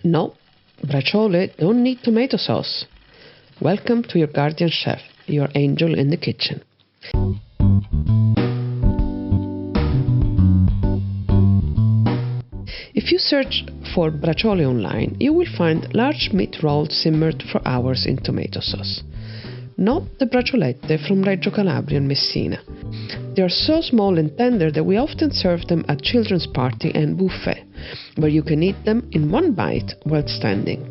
No, braciole don't need tomato sauce. Welcome to your guardian chef, your angel in the kitchen. If you search for braciole online, you will find large meat rolls simmered for hours in tomato sauce. Not the braciolette from Reggio Calabria and Messina. They are so small and tender that we often serve them at children's party and buffet, where you can eat them in one bite while standing.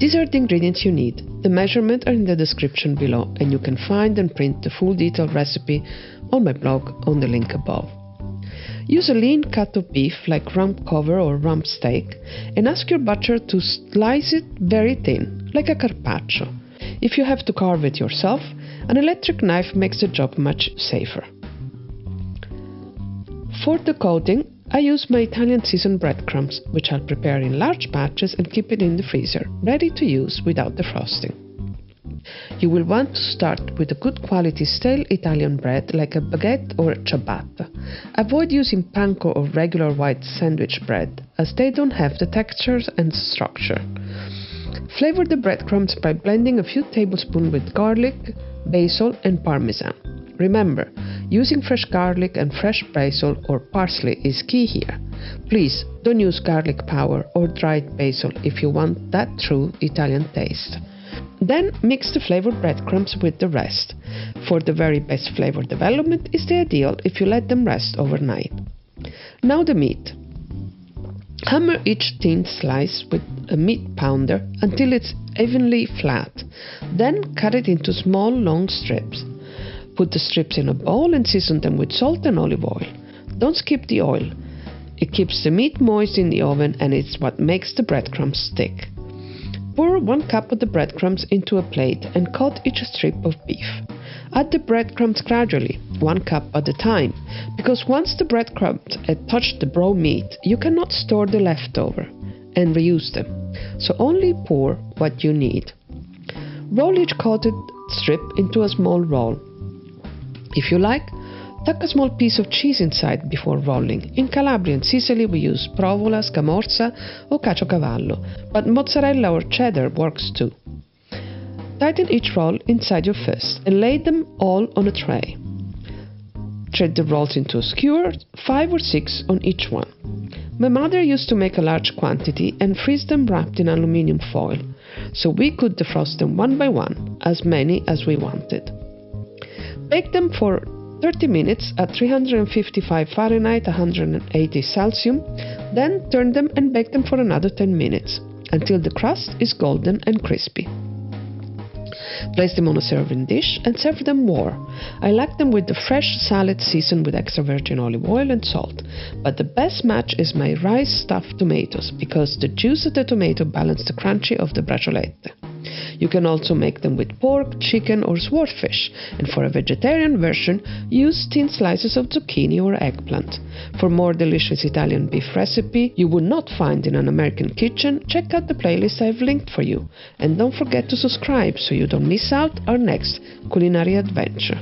These are the ingredients you need. The measurements are in the description below, and you can find and print the full detailed recipe on my blog on the link above. Use a lean cut of beef like rump cover or rump steak, and ask your butcher to slice it very thin, like a carpaccio. If you have to carve it yourself, an electric knife makes the job much safer. For the coating, I use my Italian seasoned breadcrumbs, which I'll prepare in large batches and keep it in the freezer, ready to use without the frosting. You will want to start with a good quality stale Italian bread like a baguette or ciabatta. Avoid using panko or regular white sandwich bread, as they don't have the textures and structure. Flavor the breadcrumbs by blending a few tablespoons with garlic, basil and Parmesan. Remember, using fresh garlic and fresh basil or parsley is key here. Please don't use garlic powder or dried basil if you want that true Italian taste. Then mix the flavored breadcrumbs with the rest. For the very best flavor development is the ideal if you let them rest overnight. Now the meat. Hammer each thin slice with a meat pounder until it's evenly flat. Then cut it into small long strips. Put the strips in a bowl and season them with salt and olive oil. Don't skip the oil. It keeps the meat moist in the oven and it's what makes the breadcrumbs stick. Pour 1 cup of the breadcrumbs into a plate and cut each strip of beef. Add the breadcrumbs gradually, 1 cup at a time, because once the breadcrumbs have touched the raw meat, you cannot store the leftover and reuse them, so only pour what you need. Roll each coated strip into a small roll. If you like, tuck a small piece of cheese inside before rolling. In Calabria and Sicily we use provola, scamorza or caciocavallo, but mozzarella or cheddar works too. Tighten each roll inside your fist and lay them all on a tray. Thread the rolls into a skewer, 5 or 6 on each one. My mother used to make a large quantity and freeze them wrapped in aluminium foil, so we could defrost them one by one, as many as we wanted. Bake them for 30 minutes at 355 Fahrenheit, 180 Celsius, then turn them and bake them for another 10 minutes, until the crust is golden and crispy. Place them on a serving dish and serve them warm. I like them with the fresh salad seasoned with extra virgin olive oil and salt, but the best match is my rice stuffed tomatoes, because the juice of the tomato balances the crunchy of the braciolette. You can also make them with pork, chicken or swordfish, and for a vegetarian version, use thin slices of zucchini or eggplant. For more delicious Italian beef recipe you would not find in an American kitchen, check out the playlist I've linked for you. And don't forget to subscribe so you don't miss out our next culinary adventure.